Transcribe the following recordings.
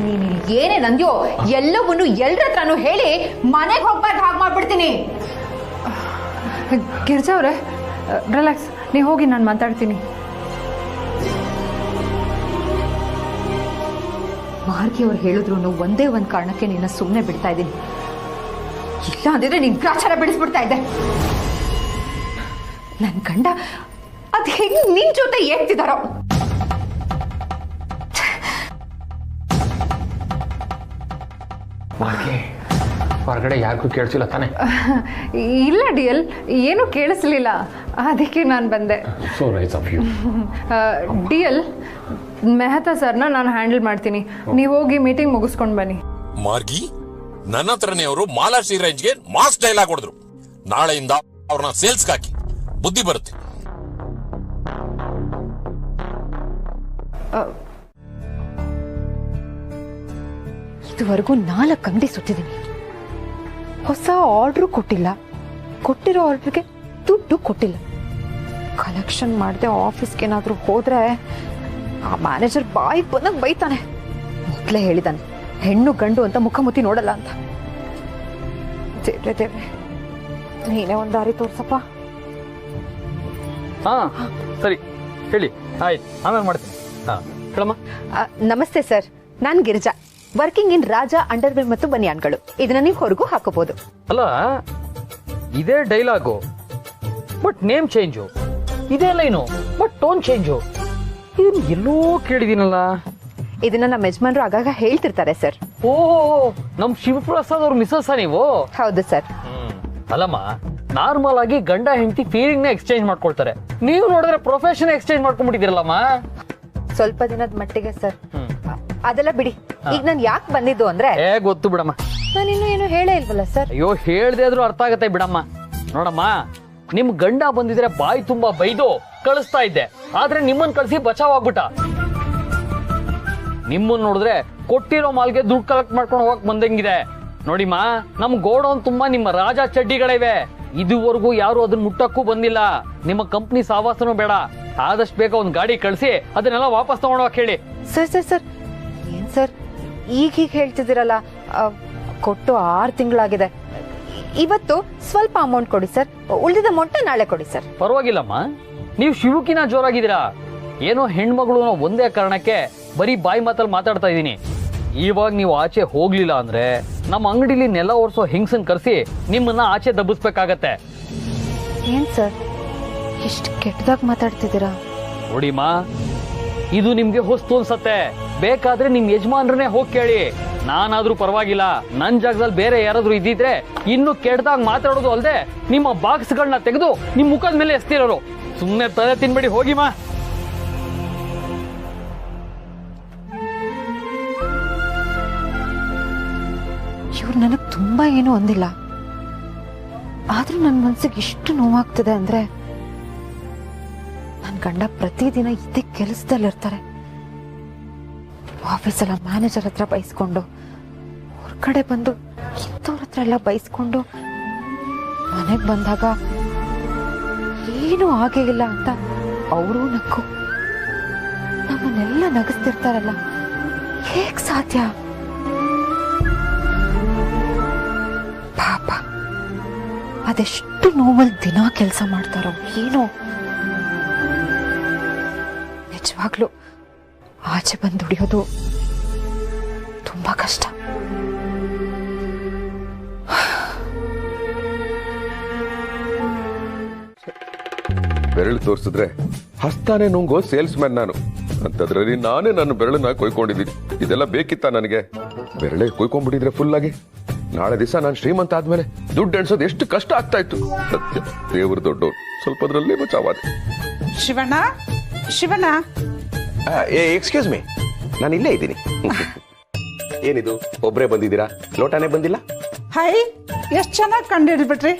ನೀನು ಏನೇ ನಂದ್ಯೋ ಎಲ್ಲವನ್ನೂ ಎಲ್ಲರ ಹತ್ರನೂ ಹೇಳಿ ಮನೆಗೆ ಹೋಗ್ಬಾರ್ದು ಹಾಗೆ ಮಾಡ್ಬಿಡ್ತೀನಿ. ಗಿರ್ಜಾ ಅವರೇ ರಿಲ್ಯಾಕ್ಸ್, ನೀವು ಹೋಗಿ, ನಾನು ಮಾತಾಡ್ತೀನಿ. ಮಾರ್ಗಿ ಅವ್ರು ಹೇಳಿದ್ರು ಒಂದೇ ಒಂದು ಕಾರಣಕ್ಕೆ ನಿನ್ನ ಸುಮ್ಮನೆ ಬಿಡ್ತಾ ಇದ್ದೀನಿ. ಇಲ್ಲ ಅಂದಿದ್ರೆ ನೀನ್ ಗ್ರಾಚಾರ ಬಿಡಿಸ್ಬಿಡ್ತಾ ಇದ್ದೆ. ನನ್ ಗಂಡ ಅದ್ ಹೆಂಗ್ ನಿನ್ ಜೊತೆ ಏಗ್ತಿದಾರೋ. ಹೊರಗಡೆ ಯಾರಿಗೂ ಕೇಳಿಸಿಲ್ಲ ತಾನೆ? ಇಲ್ಲ ಡಿಯಲ್, ಏನೂ ಕೇಳಿಸ್ಲಿಲ್ಲ, ಅದಕ್ಕೆ ನಾನು ಬಂದೆ. So nice of you. Deal, Mehta ಸರ್ನ ನಾನು ಹ್ಯಾಂಡಲ್ ಮಾಡ್ತೀನಿ, ನೀವು ಹೋಗಿ ಮೀಟಿಂಗ್ ಮುಗಿಸ್ಕೊಂಡು ಬನ್ನಿ. ಮಾರ್ಗಿ, ನನ್ನ ಹತ್ರನೇ ಅವರು ಮಾಲಾಶ್ರೀ ರೇಂಜ್ಗೆ ಮಾಸ್ ಡೈಲಾಗ್ ಹೊಡೆದ್ರು. ನಾಳೆಯಿಂದ ಅವ್ರನ್ನ ಸೇಲ್ಸ್ ಹಾಕಿ, ಬುದ್ಧಿ ಬರುತ್ತೆ. ಇದುವರೆಗೂ 4 ಅಂಗಡಿ ಸುತ್ತಿದ್ದೀನಿ. ಹೊಸ ಆರ್ಡ್ರು ಕೊಟ್ಟಿಲ್ಲ, ಕೊಟ್ಟಿರೋ ಆರ್ಡ್ರಿಗೆ ದುಡ್ಡು ಕೊಟ್ಟಿಲ್ಲ. ಕಲೆಕ್ಷನ್ ಮಾಡದೆ ಆಫೀಸ್ಗೆ ಏನಾದ್ರೂ ಹೋದ್ರೆ ಆ ಮ್ಯಾನೇಜರ್ ಬಾಯಿ ಬಂದಾಗ ಬೈತಾನೆ. ಮೊದಲೇ ಹೇಳಿದಾನೆ ಹೆಣ್ಣು ಗಂಡು ಅಂತ ಮುಖ ಮುತ್ತಿ ನೋಡಲ್ಲ ಅಂತ. ದೇವ್ರೆ ದೇವ್ರೆ, ನೀನೇ ಒಂದು ದಾರಿ ತೋರ್ಸಪ್ಪ. ಹಾ ಸರಿ, ಹೇಳಿ. ಆಯ್ತು, ಆಮೇಲೆ ಮಾಡ್ತೀನಿ. ಹಾ ಹೇಳಮ್ಮ. ನಮಸ್ತೆ ಸರ್, ನಾನು Girija, working in Raja underwear ಮತ್ತು ಬನಿಯಾನ್ಗಳು. ಇದನ್ನ ನೀವು ಹೊರಗೂ ಹಾಕೋಬಹುದು. ಅಲ್ಲ, ಇದೇ ಡೈಲಾಗು ಬಟ್ ನೇಮ್ ಚೇಂಜು, ಇದೇ ಲೈನು ಬಟ್ ಟೋನ್ ಚೇಂಜು. ಇದನ್ನ ಎಲ್ಲೋ ಕೇಳಿದೀನಲ್ಲ. ಇದನ್ನ ನಮ್ಮ ಯಜಮಾನ್ರು ಆಗಾಗ ಹೇಳ್ತಿರ್ತಾರೆ ಸರ್. ಓ, ನಮ್ ಶಿವಪ್ರಸಾದ್ ಅವ್ರ ಮಿಸಸ್ ನೀವು? ಹೌದು ಸರ್. ಅಲ್ಲಮ್ಮ, ನಾರ್ಮಲ್ ಆಗಿ ಗಂಡ ಹೆಂಡತಿ ಫೀಲಿಂಗ್ ನ ಎಕ್ಸ್ಚೇಂಜ್ ಮಾಡ್ಕೊಳ್ತಾರೆ, ನೀವು ನೋಡಿದ್ರೆ ಪ್ರೊಫೆಷನ್ ಎಕ್ಸ್ಚೇಂಜ್ ಮಾಡ್ಕೊಂಡ್ಬಿಟ್ಟಿದಿರಲ್ಲಮ್ಮ. ಸ್ವಲ್ಪ ದಿನದ ಮಟ್ಟಿಗೆ ಸರ್. ಅದೆಲ್ಲ ಬಿಡಿ. ಈಗ ನಾನು ಯಾಕೆ ಬಂದಿದ್ದು ಅಂದ್ರೆ, ಗೊತ್ತು ಬಿಡಮ್ಮ. ನಾನು ಇನ್ನೂ ಏನು ಹೇಳೇ ಇಲ್ವಲ್ಲ ಸರ್. ಅಯ್ಯೋ, ಹೇಳ್ದೆ ಆದ್ರೂ ಅರ್ಥ ಆಗತ್ತೆ ಬಿಡಮ್ಮ. ನೋಡಮ್ಮ, ನಿಮ್ ಗಂಡ ಬಂದಿದ್ರೆ ಬಾಯಿ ತುಂಬಾ ಬೈದು ಕಳಿಸ್ತಾ ಇದ್ದೆ, ಆದ್ರೆ ನಿಮ್ಮನ್ ಕಳಿಸಿ ಬಚಾವ್ ಆಗ್ಬಿಟ್ಟ. ನಿಮ್ಮನ್ ನೋಡಿದ್ರೆ ಕೊಟ್ಟಿರೋ ಮಾಲ್ಗೆ ದುಡ್ಡು ಕಲೆಕ್ಟ್ ಮಾಡ್ಕೊಂಡು ಹೋಗಕ್ ಬಂದಂಗಿದೆ. ನೋಡಿಮ್ಮ, ನಮ್ ಗೋಡೌನ್ ತುಂಬಾ ನಿಮ್ಮ ರಾಜ ಚಡ್ಡಿಗಳಿವೆ. ಇದುವರೆಗೂ ಯಾರು ಅದನ್ನ ಮುಟ್ಟಕ್ಕೂ ಬಂದಿಲ್ಲ. ನಿಮ್ಮ ಕಂಪ್ನಿ ಸಾವಾಸನೂ ಬೇಡ. ಆದಷ್ಟು ಬೇಗ ಒಂದ್ ಗಾಡಿ ಕಳಿಸಿ ಅದನ್ನೆಲ್ಲ ವಾಪಸ್ ತಗೊಂಡೋಗಕ್ ಹೇಳಿ. ಸರ್ ಸರ್ ಸರ್, ಏನ್ ಸರ್ ಈಗ ಹೀಗೆ ಹೇಳ್ತಿದ್ದೀರಲ್ಲ? ಕೊಟ್ಟು 6 ತಿಂಗಳಾಗಿದೆ. ಇವತ್ತು ಸ್ವಲ್ಪ ಅಮೌಂಟ್ ಕೊಡಿ ಸರ್, ಉಳಿದಿದ್ದ ಅಮೌಂಟ್ ನಾಳೆ ಕೊಡಿ ಸರ್. ಪರವಾಗಿಲ್ಲಮ್ಮ, ನೀವು ಶಿವುಕಿನ ಜೋರಾಗಿದ್ದೀರಾ. ಏನೋ ಹೆಣ್ಮಗಳು ಒಂದೇ ಕಾರಣಕ್ಕೆ ಬರೀ ಬಾಯಿ ಮಾತಲ್ಲಿ ಮಾತಾಡ್ತಾ ಇದ್ದೀನಿ. ಇವಾಗ ನೀವು ಆಚೆ ಹೋಗ್ಲಿಲ್ಲ ಅಂದ್ರೆ ನಮ್ಮ ಅಂಗಡಿಲಿ ನೆಲ ಒರೆಸೋ ಹಿಂಗ್ಸನ್ ಕರೆಸಿ ನಿಮ್ಮನ್ನ ಆಚೆ ದಬ್ಬಿಸ್ಬೇಕಾಗತ್ತೆ. ಏನ್ ಸರ್ ಇಷ್ಟು ಕೆಟ್ಟದಾಗ ಮಾತಾಡ್ತಿದ್ದೀರಾ? ನೋಡಿಮ್ಮ, ಇದು ನಿಮ್ಗೆ ಹೊಸ್ತು ಅನ್ಸತ್ತೆ. ಬೇಕಾದ್ರೆ ನಿಮ್ ಯಜಮಾನ್ರನ್ನೇ ಹೋಗಿ ಕೇಳಿ. ನಾನಾದ್ರೂ ಪರವಾಗಿಲ್ಲ, ನನ್ ಜಾಗದಲ್ಲಿ ಬೇರೆ ಯಾರಾದ್ರೂ ಇದ್ದಿದ್ರೆ ಇನ್ನು ಕೆಟ್ಟದಾಗ ಮಾತಾಡೋದು ಅಲ್ದೆ ನಿಮ್ಮ ಬಾಕ್ಸ್ಗಳನ್ನ ತೆಗೆದು ನಿಮ್ ಮುಖದ ಮೇಲೆ ಎಸ್ತಿರೋರು. ಸುಮ್ನೆ ತಲೆ ತಿನ್ಬೇಡಿ, ಹೋಗಿಮ್ಮ. ಇವ್ರು ನನಗೆ ತುಂಬಾ ಏನೂ ಅಂದಿಲ್ಲ, ಆದ್ರೂ ನನ್ನ ಮನ್ಸಿಗೆ ಇಷ್ಟು ನೋವಾಗ್ತದೆ ಅಂದ್ರೆ, ನನ್ನ ಗಂಡ ಪ್ರತಿದಿನ ಇದೇ ಕೆಲಸದಲ್ಲಿರ್ತಾರೆ. ಆಫೀಸಲ್ಲ ಮ್ಯಾನೇಜರ್ ಹತ್ರ ಬೈಸ್ಕೊಂಡು, ಹೊರಗಡೆ ಬಂದು ಇಂಥವ್ರ ಹತ್ರ ಎಲ್ಲ ಬೈಸ್ಕೊಂಡು, ಮನೆಗೆ ಬಂದಾಗ ಏನೂ ಆಗೇ ಇಲ್ಲ ಅಂತ ಅವರು ನಕ್ಕು ನಮ್ಮನ್ನೆಲ್ಲ ನಗಿಸ್ತಿರ್ತಾರಲ್ಲ. ಹೇಗ್ ಸಾಧ್ಯ? ಪಾಪ, ಅದೆಷ್ಟು ನೋವಲ್ಲಿ ದಿನ ಕೆಲಸ ಮಾಡ್ತಾರೋ ಏನೋ. ನಿಜವಾಗ್ಲೂ ಆಚೆ ಬಂದು ದುಡಿಯೋದು ತುಂಬಾ ಕಷ್ಟ. ಬೆರಳು ತೋರಿಸಿದ್ರೆ ಹಸ್ತಾನೆ ನುಂಗೋ ಸೇಲ್ಸ್ ಮ್ಯಾನ್ ನಾನು ಅಂತದ್ರಲ್ಲಿ ನಾನೇ ನನ್ನ ಬೆರಳನ್ನ ಕೊಯ್ಕೊಂಡಿದ್ದೀನಿ. ಇದೆಲ್ಲ ಬೇಕಿತ್ತ ನನಗೆ? ಬೆರಳೆ ಕೊಯ್ಕೊಂಡ್ಬಿಟ್ಟಿದ್ರೆ ಫುಲ್ ಆಗಿ ನಾಳೆ ದಿವಸ ನಾನು ಶ್ರೀಮಂತ ಆದ್ಮೇಲೆ ದುಡ್ಡು ಎಣಿಸೋದು ಎಷ್ಟು ಕಷ್ಟ ಆಗ್ತಾ ಇತ್ತು. ಸತ್ಯ, ದೇವ್ರ ದೊಡ್ಡವ್ರು, ಸ್ವಲ್ಪದ್ರಲ್ಲೇ ಬಚಾವಾದೆ. ಶಿವಣ್ಣ, ಶಿವಣ್ಣ, ಎಕ್ಸ್ಕ್ಯೂಸ್ ಮೀ, ನಾನು ಇಲ್ಲೇ ಇದ್ದೀನಿ. ಏನಿದು, ಒಬ್ರೇ ಬಂದಿದ್ದೀರಾ? ಲೋಟಾನೇ ಬಂದಿಲ್ಲ? ಹೈ, ಎಷ್ಟ್ ಚೆನ್ನಾಗಿ ಕಂಡಿಡ್ಬಿಟ್ರಿ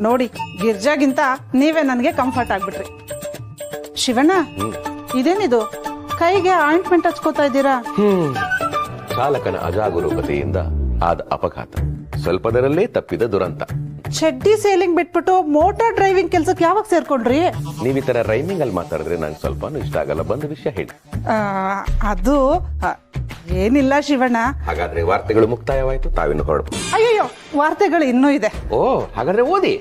ನೋಡಿ. ಗಿರ್ಜಾಗಿಂತ ನೀವೇ ನನಗೆ ಕಂಫರ್ಟ್ ಆಗ್ಬಿಟ್ರಿ. ಶಿವಣ್ಣ, ಇದೇನಿದು ಕೈಗೆ ಆಯಿಂಟ್ಮೆಂಟ್ ಹಚ್ಕೋತಾ ಇದ್ದೀರಾ? ಚಾಲಕನ ಅಜಾಗರೂಕತೆಯಿಂದ ಆದ ಅಪಘಾತ, ಸ್ವಲ್ಪದರಲ್ಲೇ ತಪ್ಪಿದ ದುರಂತ. ಚಡ್ಡಿ ಸೇಲಿಂಗ್ ಬಿಟ್ಬಿಟ್ಟು ಮೋಟಾರ್ ಡ್ರೈವಿಂಗ್ ಕೆಲ್ಸಕ್ಕೆ ಯಾವಾಗ ಸೇರ್ಕೊಂಡ್ರಿ? ನೀವ್ ಈ ತರ ರೈಮಿಂಗ್ ಅಲ್ಲಿ ಮಾತಾಡಿದ್ರೆ ನಂಗೆ ಸ್ವಲ್ಪ ಇಷ್ಟ ಆಗಲ್ಲ. ಬಂದ ವಿಷಯ ಹೇಳಿ. ಅದು ಏನಿಲ್ಲ ಶಿವಣ್ಣ. ಹಾಗಾದ್ರೆ ವಾರ್ತೆಗಳು ಮುಕ್ತಾಯವಾಯ್ತು, ತಾವಿನ್ನು ಹೊರಡ್ಬೋದು. ಅಯ್ಯಯ್ಯೋ, ವಾರ್ತೆಗಳು ಇನ್ನೂ ಇದೆ. ಓ, ಹಾಗಾದ್ರೆ ಓದಿ.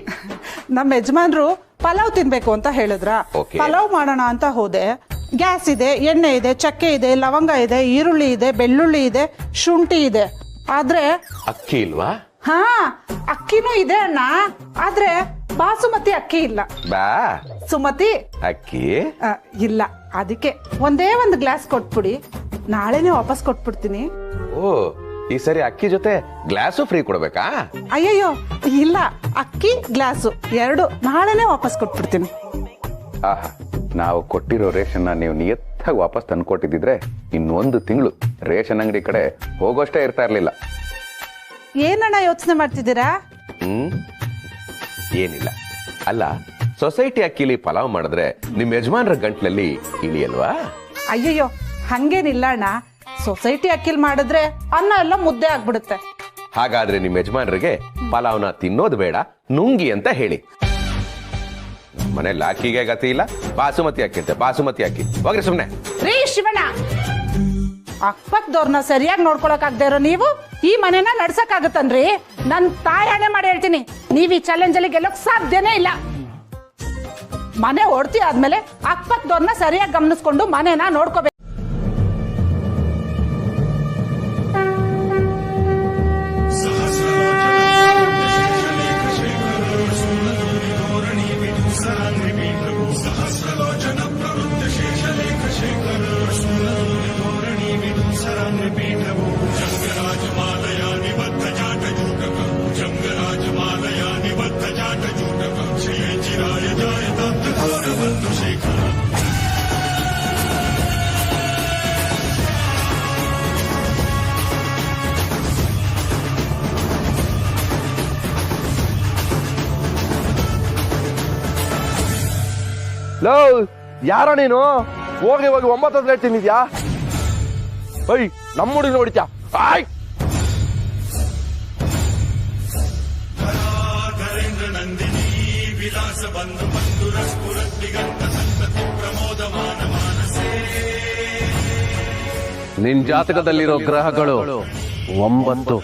ನಮ್ಮ ಯಜಮಾನ್ರು ಪಲಾವ್ ತಿನ್ಬೇಕು ಅಂತ ಹೇಳಿದ್ರ. Okay. ಪಲಾವ್ ಮಾಡೋಣ ಅಂತ ಹೋದೆ. ಗ್ಯಾಸ್ ಇದೆ, ಎಣ್ಣೆ ಇದೆ, ಚಕ್ಕೆ ಇದೆ, ಲವಂಗ ಇದೆ, ಈರುಳ್ಳಿ ಇದೆ, ಬೆಳ್ಳುಳ್ಳಿ ಇದೆ, ಶುಂಠಿ ಇದೆ. ಆದ್ರೆ ಅಕ್ಕಿ ಇಲ್ವಾ? ಹಾ, ಅಕ್ಕಿನೂ ಇದೆ ಅಣ್ಣ. ಆದ್ರೆ ಬಾಸುಮತಿ ಅಕ್ಕಿ ಇಲ್ಲ. ಬಾ ಸುಮತಿ ಅಕ್ಕಿ ಇಲ್ಲ. ಅದಕ್ಕೆ ಒಂದೇ ಒಂದು ಗ್ಲಾಸ್ ಕೊಟ್ಬಿಡಿ, ನಾಳೆನೆ ವಾಪಸ್ ಕೊಟ್ಬಿಡ್ತೀನಿ. ಓ, ಈ ಸರಿ ಅಕ್ಕಿ ಜೊತೆ ಗ್ಲಾಸು ಫ್ರೀ ಕೊಡ್ಬೇಕಾ? ಅಯ್ಯಯ್ಯೋ ಇಲ್ಲ, ಅಕ್ಕಿ ಗ್ಲಾಸು ಎರಡು ನಾಳೆನೆ ವಾಪಸ್ ಕೊಟ್ಬಿಡ್ತೀನಿ. ಆಹಾ, ನಾವು ಕೊಟ್ಟಿರೋ ರೇಷನ್ನ ನೀವು ನಿಯತ್ತಾಗಿ ವಾಪಸ್ ತಂದ್ಕೊಟ್ಟಿದ್ರೆ ಇನ್ನೊಂದು ತಿಂಗಳು ರೇಷನ್ ಅಂಗಡಿ ಕಡೆ ಹೋಗೋಷ್ಟೇ ಇರ್ತಾ ಇರ್ಲಿಲ್ಲ. ಏನಣ್ಣ ಯೋಚನೆ ಮಾಡ್ತಿದ್ದೀರಾ? ಏನಿಲ್ಲ. ಅಲ್ಲ, ಸೊಸೈಟಿ ಅಕ್ಕಿಲಿ ಪಲಾವ್ ಮಾಡಿದ್ರೆ ನಿಮ್ ಯಜಮಾನ್ರ ಗಂಟ್ಲಲ್ಲಿ ಇಳಿಯಲ್ವಾ? ಅಯ್ಯಯ್ಯೋ ಹಂಗೇನಿಲ್ಲ ಅಣ್ಣ. ಸೊಸೈಟಿ ಅಕ್ಕಿಲ್ ಮಾಡಿದ್ರೆ ಅನ್ನ ಎಲ್ಲ ಮುದ್ದೆ ಆಗ್ಬಿಡುತ್ತೆ. ಹಾಗಾದ್ರೆ ನಿಮ್ ಯಜಮಾನ್ರಿಗೆ ಪಲಾವ್ನ ತಿನ್ನೋದು ಬೇಡ, ನುಂಗಿ ಅಂತ ಹೇಳಿ. ಮನೇಲಿ ಅಕ್ಕಿಗೆ ಗತಿ ಇಲ್ಲ, ಬಾಸುಮತಿ ಅಕ್ಕಿ ಅಂತ ಬಾಸುಮತಿ ಅಕ್ಕಿ. ಹೋಗ್ರಿ ಸುಮ್ನೆ. ರೀ ಶಿವಣ್ಣ, ಅಕ್ಕಪಕ್ಕದವ್ರನ್ನ ಸರಿಯಾಗಿ ನೋಡ್ಕೊಳಕ್ ಆಗದೆ ಇರೋ ನೀವು ಈ ಮನೆನ ನಡ್ಸಕ್ ಆಗತ್ತನ್ರಿ? ನನ್ ತಾಯಣೆ ಮಾಡಿ ಹೇಳ್ತೀನಿ, ನೀವ್ ಈ ಚಾಲೆಂಜ್ ಅಲ್ಲಿ ಗೆಲ್ಲೋಕ್ ಸಾಧ್ಯನೇ ಇಲ್ಲ. ಮನೆ ಓಡ್ತಿ ಆದ್ಮೇಲೆ ಅಕ್ಕಪಕ್ಕದವ್ರನ್ನ ಸರಿಯಾಗಿ ಗಮನಿಸ್ಕೊಂಡು ಮನೆನ ನೋಡ್ಕೋಬೇಕು. ಲೋ, ಯಾರ ನೀನು? ಹೋಗಿ ಹೋಗಿ 9 ಹೇಳ್ತೀನಿದ್ಯಾ? ಅಯ್, ನಮ್ಮ ಹುಡುಗಿ ನೋಡಿತ್ಯಾ? ಆಯ್, ನಿನ್ ಜಾತಕದಲ್ಲಿರೋ ಗ್ರಹಗಳು 9.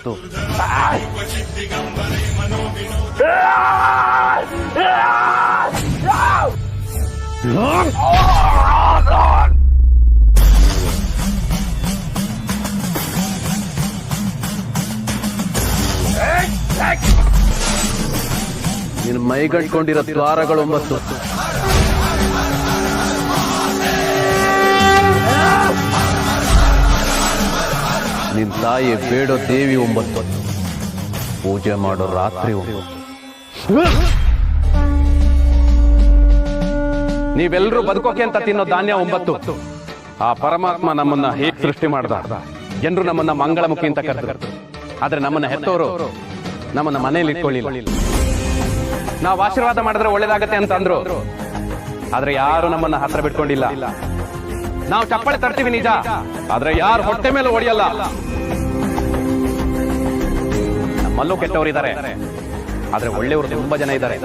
ನಿನ್ ಮೈಗಟ್ಕೊಂಡಿರೋ ದ್ವಾರಗಳು 9. ನಿನ್ ತಾಯಿ ಬೇಡೋ ದೇವಿ 9. ಪೂಜೆ ಮಾಡೋ ರಾತ್ರಿ 9. ನೀವೆಲ್ಲರೂ ಬದುಕೋಕೆ ಅಂತ ತಿನ್ನೋ ಧಾನ್ಯ 9. ಆ ಪರಮಾತ್ಮ ನಮ್ಮನ್ನ ಹೇಗ್ ಸೃಷ್ಟಿ ಮಾಡ್ದ? ಜನರು ನಮ್ಮನ್ನ ಮಂಗಳಮುಖಿ ಅಂತ ಕರೆದ್ರು, ಆದ್ರೆ ನಮ್ಮನ್ನ ಹೆತ್ತವರು ನಮ್ಮನ್ನ ಮನೇಲಿ ಇಟ್ಕೊಳ್ಳಿಲ್ಲ. ನಾವು ಆಶೀರ್ವಾದ ಮಾಡಿದ್ರೆ ಒಳ್ಳೇದಾಗತ್ತೆ ಅಂತ ಅಂದ್ರು, ಆದ್ರೆ ಯಾರು ನಮ್ಮನ್ನ ಹತ್ರ ಬಿಟ್ಕೊಂಡಿಲ್ಲ. ನಾವು ಚಪ್ಪಾಳೆ ತರ್ತೀವಿ ನಿಜ, ಆದ್ರೆ ಯಾರು ಹೊಟ್ಟೆ ಮೇಲೆ ಹೊಡೆಯಲ್ಲ. ನಮ್ಮಲ್ಲೂ ಕೆಟ್ಟವರು ಇದ್ದಾರೆ, ಆದ್ರೆ ಒಳ್ಳೆಯವರು ತುಂಬಾ ಜನ ಇದ್ದಾರೆ.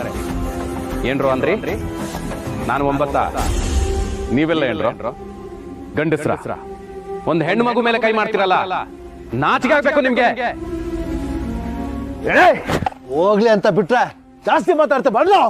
ಏನ್ರು ಅಂದ್ರಿ? ನಾನು 9, ನೀವೆಲ್ಲ ಏನ್ರು? ಗಂಡಸ್ರ? ಒಂದು ಹೆಣ್ಣು ಮಗು ಮೇಲೆ ಕೈ ಮಾಡ್ತಿರಲ್ಲ, ನಾಚಿಕೆ ಆಗ್ಬೇಕು ನಿಮ್ಗೆ. ಹೋಗ್ಲಿ ಅಂತ ಬಿಟ್ರೆ ಜಾಸ್ತಿ ಮಾತಾಡ್ತಾ ಬರ್ಲೋ.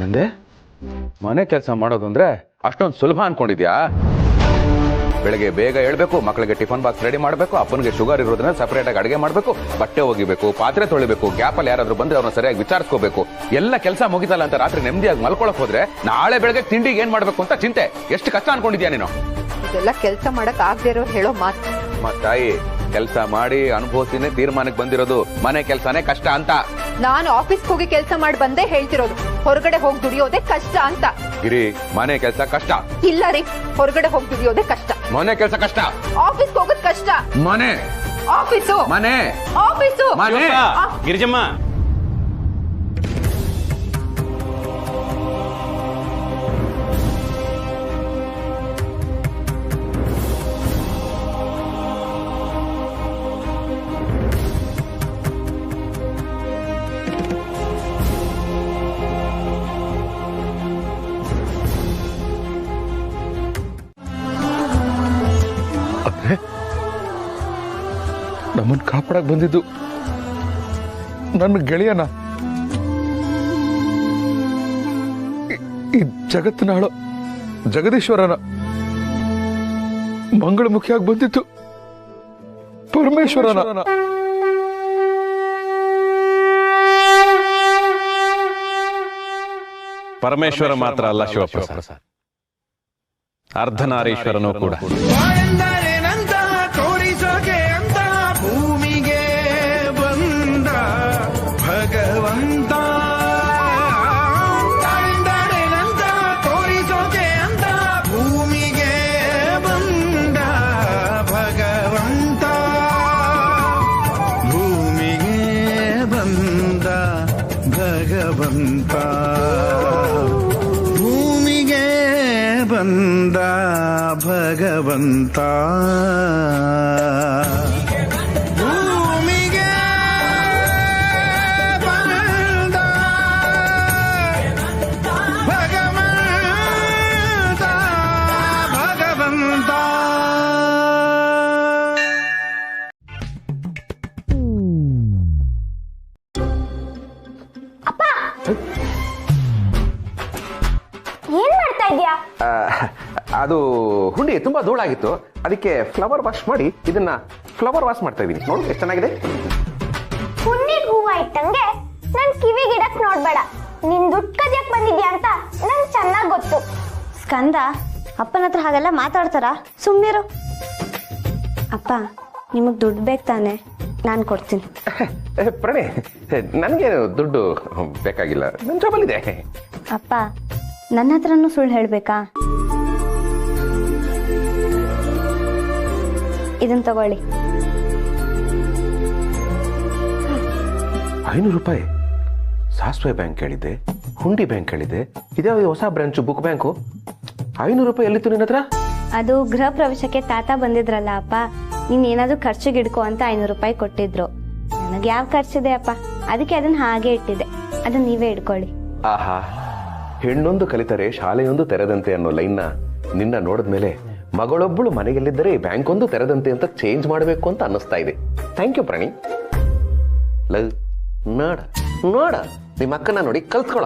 ನಂದೆ ಮನೆ ಕೆಲಸ ಮಾಡೋದು ಅಂದ್ರೆ ಅಷ್ಟೊಂದು ಸುಲಭ ಅನ್ಕೊಂಡಿದ್ಯಾ? ಬೆಳಗ್ಗೆ ಬೇಗ ಹೇಳ್ಬೇಕು, ಮಕ್ಕಳಿಗೆ ಟಿಫನ್ ಬಾಕ್ಸ್ ರೆಡಿ ಮಾಡಬೇಕು, ಅಪ್ಪನಿಗೆ ಶುಗರ್ ಇರೋದ್ರಿಂದ ಸಪರೇಟ್ ಆಗಿ ಅಡಿಗೆ ಮಾಡಬೇಕು, ಬಟ್ಟೆ ಒಗಿಬೇಕು, ಪಾತ್ರೆ ತೊಳಿಬೇಕು, ಗ್ಯಾಪಲ್ಲಿ ಯಾರಾದ್ರೂ ಬಂದ್ರೆ ಅವ್ರನ್ನ ಸರಿಯಾಗಿ ವಿಚಾರಿಸ್ಕೋಬೇಕು. ಎಲ್ಲ ಕೆಲಸ ಮುಗಿತಲ್ಲ ಅಂತ ರಾತ್ರಿ ನೆಮ್ಮದಿಯಾಗಿ ಮಲ್ಕೊಳಕ್ ಹೋದ್ರೆ ನಾಳೆ ಬೆಳಗ್ಗೆ ತಿಂಡಿಗೆ ಏನ್ ಮಾಡ್ಬೇಕು ಅಂತ ಚಿಂತೆ. ಎಷ್ಟು ಕಷ್ಟ ಅನ್ಕೊಂಡಿದ್ಯಾ ನೀನು? ಇದೆಲ್ಲ ಕೆಲಸ ಮಾಡಕ್ ಆಗದೆ ಇರೋರು ಹೇಳೋ ಮಾತು. ತಾಯಿ, ಕೆಲಸ ಮಾಡಿ ಅನುಭವಿಸಿನೇ ತೀರ್ಮಾನಕ್ಕೆ ಬಂದಿರೋದು ಮನೆ ಕೆಲಸನೇ ಕಷ್ಟ ಅಂತ. ನಾನು ಆಫೀಸ್ಗೆ ಹೋಗಿ ಕೆಲಸ ಮಾಡಿ ಬಂದೇ ಹೇಳ್ತಿರೋದು, ಹೊರಗಡೆ ಹೋಗಿ ದುಡಿಯೋದೇ ಕಷ್ಟ ಅಂತ. ಗಿರಿ, ಮನೆ ಕೆಲಸ ಕಷ್ಟ ಇಲ್ಲ ರೀ, ಹೊರಗಡೆ ಹೋಗಿ ದುಡಿಯೋದೇ ಕಷ್ಟ. ಮನೆ ಕೆಲಸ ಕಷ್ಟ, ಆಫೀಸ್ಗೆ ಹೋಗೋದ್ ಕಷ್ಟ. ಮನೆ ಆಫೀಸು, ಮನೆ ಆಫೀಸು. ಗಿರಿಜಮ್ಮ, ಕಾಪಾಡಕ್ ಬಂದಿದ್ದು ನನ್ನ ಗೆಳೆಯನ, ಈ ಜಗತ್ತಿನ ಆಳೋ ಜಗದೀಶ್ವರನ, ಮಂಗಳಮುಖಿಯಾಗಿ ಬಂದಿತ್ತು ಪರಮೇಶ್ವರನ. ಪರಮೇಶ್ವರ ಮಾತ್ರ ಅಲ್ಲ ಶಿವಪ್ರಸಾದ್, ಅರ್ಧನಾರೀಶ್ವರನೂ ಕೂಡ. ತೋರಿಸೋಕೆ ಅಂತ ಭೂಮಿಗೆ ಬಂದ ಭಗವಂತ, ತೋರಿಸೋಕೆ ಅಂತ ಭೂಮಿಗೆ ಬಂದ ಭಗವಂತ, ಭೂಮಿಗೆ ಬಂದ ಭಗವಂತ, ಭೂಮಿಗೆ ಬಂದ ಭಗವಂತ, ಭೂಮಿಗೆ ಬಂದ ಭಗವಂತ, ಭಗವಂತ. ಏನ್ ಮಾಡ್ತಾ ಇದ್ಯಾ? ಅದು ಹುಂಡಿ ತುಂಬಾ ಧೂಳಾಗಿತ್ತು, ಅದಕ್ಕೆ ಫ್ಲವರ್ ವಾಶ್ ಮಾಡಿ ಇದನ್ನ ಫ್ಲವರ್ ವಾಶ್ ಮಾಡ್ತಾ ಇದೀನಿ. ನೋಡು ಎಷ್ಟು ಚೆನ್ನಾಗಿದೆ. ಹುಣ್ಣಿಗೆ ಹೂವ ಇಟ್ಟಂಗೆ ನನ್ ಕಿವಿಗೆ ಇಡಕ್ ನೋಡ್ಬೇಡ. ನಿನ್ ದುಡ್ಡು ಕದಿಯಕ್ ಬಂದಿದ್ಯಾ ಅಂತ ನಂಗೆ ಚೆನ್ನಾಗ್ ಗೊತ್ತು. ಸ್ಕಂದ ಅಪ್ಪನ ಹತ್ರ ಹಾಗೆಲ್ಲ ಮಾತಾಡ್ತಾರ? ಸುಮ್ನಿರು. ಅಪ್ಪ ನಿಮಗ್ ದುಡ್ಡು ಬೇಕು ತಾನೆ? ನಾನು ಕೊಡ್ತೀನಿ. ಪ್ರಣಯ್, ನನ್ಗೇನು ದುಡ್ಡು ಬೇಕಾಗಿಲ್ಲ, ನನ್ನ ಜಾಬಲ್ಲಿದೆ. ಅಪ್ಪ ನನ್ನ ಹತ್ರನೂ ಸುಳ್ಳು ಹೇಳ್ಬೇಕಾ? ಇದನ್ನ ತಗೊಳ್ಳಿ. 500 ರೂಪಾಯಿ ಸಾಸ್ವೆ ಬ್ಯಾಂಕ್ ಹೇಳಿದ್ದೆ, ಹುಂಡಿ ಬ್ಯಾಂಕ್ ಹೇಳಿದ್ದೆ, ಇದೇ ಹೊಸ ಬ್ರಾಂಚು ಬುಕ್ ಬ್ಯಾಂಕು. 500 ರೂಪಾಯಿ ಎಲ್ಲಿತ್ತು ನಿನ್ನ ಹತ್ರ? ಅದು ಗೃಹ ಪ್ರವೇಶಕ್ಕೆ ತಾತ ಬಂದಿದ್ರಲ್ಲ ಅಪ್ಪ, ನೀನ್ ಏನಾದ್ರು ಖರ್ಚಿಗೆ ಇಡ್ಕೊ ಅಂತ 500 ರೂಪಾಯಿ ಕೊಟ್ಟಿದ್ರು. ನನಗೆ ಯಾವ ಖರ್ಚಿದೆ ಅಪ್ಪ, ಅದಕ್ಕೆ ಅದನ್ನ ಹಾಗೆ ಇಟ್ಟಿದ್ದೆ. ಅದನ್ನ ನೀವೇ ಇಟ್ಕೊಳ್ಳಿ. ಆಹಾ, ಹೆಣ್ಣೊಂದು ಕಲಿತರೆ ಶಾಲೆಯೊಂದು ತೆರೆದಂತೆ ಅನ್ನೋ ಲೈನ್ನ ನಿನ್ನ ನೋಡಿದ್ಮೇಲೆ ಮಗಳೊಬ್ಬಳು ಮನೆಯಲ್ಲಿದ್ದರೆ ಬ್ಯಾಂಕ್ ಒಂದು ತೆರೆದಂತೆ ಅಂತ ಚೇಂಜ್ ಮಾಡಬೇಕು ಅಂತ ಅನ್ನಿಸ್ತಾ ಇದೆ. ಥ್ಯಾಂಕ್ ಯು ಪ್ರಣಿ. ನೋಡ ನೋಡ ನಿಮ್ಮ ಅಕ್ಕನ ನೋಡಿ ಕಲ್ತ್ಕೊಳ.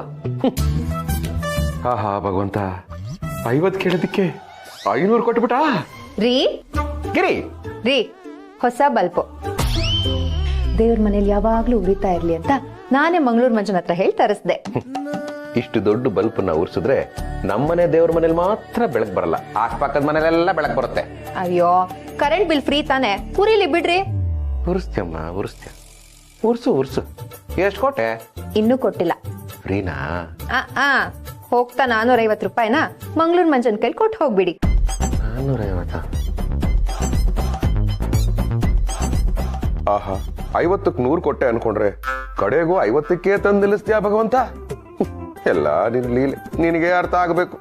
ಆಹಾ ಭಗವಂತ, 50 ಕೇಳೋದಕ್ಕೆ 500 ಕೊಟ್ಬಿಟ್ಟ. ರೀ ಗಿರಿ ರೀ, ಹೊಸ ಬಲ್ಪು ದೇವ್ರ ಮನೇಲಿ ಯಾವಾಗ್ಲೂ ಉರಿತಾ ಇರ್ಲಿ ಅಂತ ನಾನೇ ಮಂಗಳೂರು ಮಂಜನ ಹತ್ರ ಹೇಳಿ ತರಿಸ್ದೆ. ಇಷ್ಟು ದೊಡ್ಡ ಬಲ್ಪ್ ನ ಉರ್ಸಿದ್ರೆ ನಮ್ಮನೆ ದೇವ್ರ ಮನೇಲಿ ಮಾತ್ರ ಬೆಳಕ್ ಬರಲ್ಲ, ಆಸ್ಪಕ್ಕದ ಮನೇಲೆಲ್ಲ ಬೆಳಕ್ ಬರುತ್ತೆ. ಅಯ್ಯೋ, ಕರೆಂಟ್ ಬಿಲ್ ಫ್ರೀ ತಾನೆ, ಉರಿಲಿ ಬಿಡ್ರಿ. ಉರ್ಸ್ತ್ಯಮ್ಮ ಉರ್ಸ್ತ್ಯ, ಉರ್ಸು ಉರ್ಸು. ಎಷ್ಟು ಕೊಟ್ಟೆ? ಇನ್ನೂ ಕೊಟ್ಟಿಲ್ಲ. ಫ್ರೀನಾ? ಹೋಗ್ತಾ 450 ರೂಪಾಯಿನ ಮಂಗಳೂರು ಮಂಜನ್ ಕೈಲಿ ಕೊಟ್ಟು ಹೋಗ್ಬಿಡಿ. 450? ಆಹಾ, 50ಕ್ಕೆ 100 ಕೊಟ್ಟೆ ಅನ್ಕೊಂಡ್ರೆ ಕಡೆಗೂ 50ಕ್ಕೆ ತಂದು ನಿಲ್ಲಿಸ್ತೀಯ ಭಗವಂತ. ಎಲ್ಲ ನಿನ್ ಲೀಲೆ, ನಿನಗೆ ಅರ್ಥ ಆಗಬೇಕು.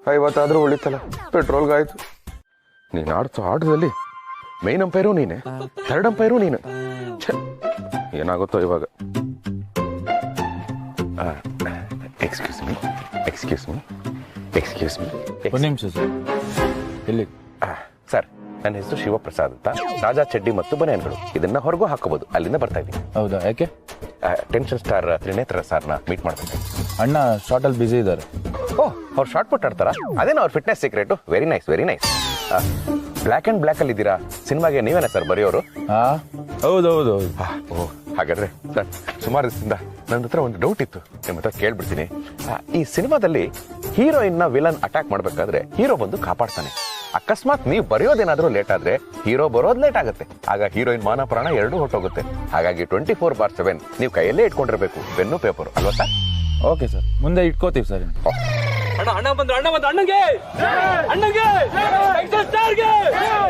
50 ಆದ್ರೂ ಉಳಿತಲ್ಲ, ಪೆಟ್ರೋಲ್ಗಾಯ್ತು. ನೀನ್ ಆಡ್ಸೋ ಆಟದಲ್ಲಿ ಮೈನ್ ಅಂಪೈರು ನೀನೆ, ಥರ್ಡ್ ಅಂಪೈರು ನೀನು. ಏನಾಗುತ್ತೋ ಇವಾಗ. Excuse me, excuse me, excuse me. ಒಂದು ನಿಮಿಷ ಸರ್. ಎಲ್ಲಿ ಸರ್, ನನ್ನ ಹೆಸರು ಶಿವಪ್ರಸಾದ್ ಅಂತ. ರಾಜಾ ಚಡ್ಡಿ ಮತ್ತು ಬನಿಯನ್ಗಳು ಇದನ್ನ ಹೊರಗೂ ಹಾಕೋಬಹುದು. ಅಲ್ಲಿಂದ ಬರ್ತಾ ಇದ್ದೀನಿ. ಹೌದಾ? ಯಾಕೆ? ಟೆನ್ಷನ್ ಸ್ಟಾರ್ ತ್ರಿನೇತ್ರ ಸರ್ನ ಮೀಟ್ ಮಾಡ್ಬೇಕು. ಅಣ್ಣ ಶಾರ್ಟ್ ಅಲ್ಲಿ ಬಿಸಿ ಇದ್ದಾರೆ. ಓಹ್, ಅವ್ರು ಶಾರ್ಟ್ ಪುಟ್ ಆಡ್ತಾರ? ಅದೇನೋ ಅವ್ರ fitness secret. Very nice, very nice. Black and black ಅಲ್ಲಿ ಇದ್ದೀರಾ ಸಿನಿಮಾಗೆ, ನೀವೇನಾ ಸರ್ ಬರೆಯೋರು? ಹೌದೌದು. ಓಹ್, ಹಾಗಾದ್ರೆ ಸುಮಾರು ದಿವಸದಿಂದ ನನ್ನ ಹತ್ರ ಒಂದು ಡೌಟ್ ಇತ್ತು, ನಿಮ್ಮ ಹತ್ರ ಕೇಳ್ಬಿಡ್ತೀನಿ. ಈ ಸಿನಿಮಾದಲ್ಲಿ ಹೀರೋಯಿನ್ ನ ವಿಲನ್ ಅಟ್ಯಾಕ್ ಮಾಡ್ಬೇಕಾದ್ರೆ ಹೀರೋ ಬಂದು ಕಾಪಾಡ್ತಾನೆ. ಅಕಸ್ಮಾತ್ ನೀವು ಬರೆಯೋದೇನಾದ್ರೂ ಲೇಟ್ ಆದ್ರೆ ಹೀರೋ ಬರೋದ್ ಲೇಟ್ ಆಗುತ್ತೆ. ಆಗ ಹೀರೋಯಿನ್ ಮಾನ ಪ್ರಾಣ ಎರಡೂ ಹೊಟ್ಟೋಗುತ್ತೆ. ಹಾಗಾಗಿ 24/7 ನೀವು ಕೈಯಲ್ಲೇ ಇಟ್ಕೊಂಡಿರ್ಬೇಕು ಪೆನ್ನು ಪೇಪರ್, ಅಲ್ವಾ ಸರ್? ಓಕೆ ಸರ್, ಮುಂದೆ ಇಟ್ಕೋತೀವಿ ಸರ್. ಅಣ್ಣ ಬಂದ್ರು, ಅಣ್ಣ ಬಂದ್ರು, ಅಣ್ಣಂಗೆ ಅಣ್ಣಂಗೆ ಟೆನ್ಷನ್ ಸ್ಟಾರ್ಗೆ,